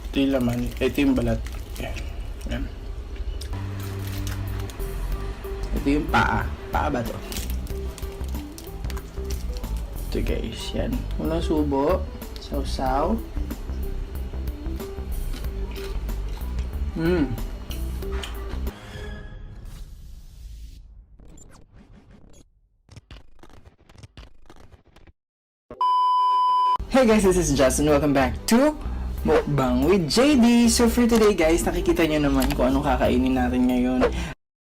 Ito yung laman. Ito yung balat. Yan. Ito yung paa. Paa ba to? Ito guys. Yan. Unang subo. Sausaw. Hey guys, this is Justin. Welcome back to Mukbang with JD. So for today guys, nakikita nyo naman kung anong kakainin natin ngayon.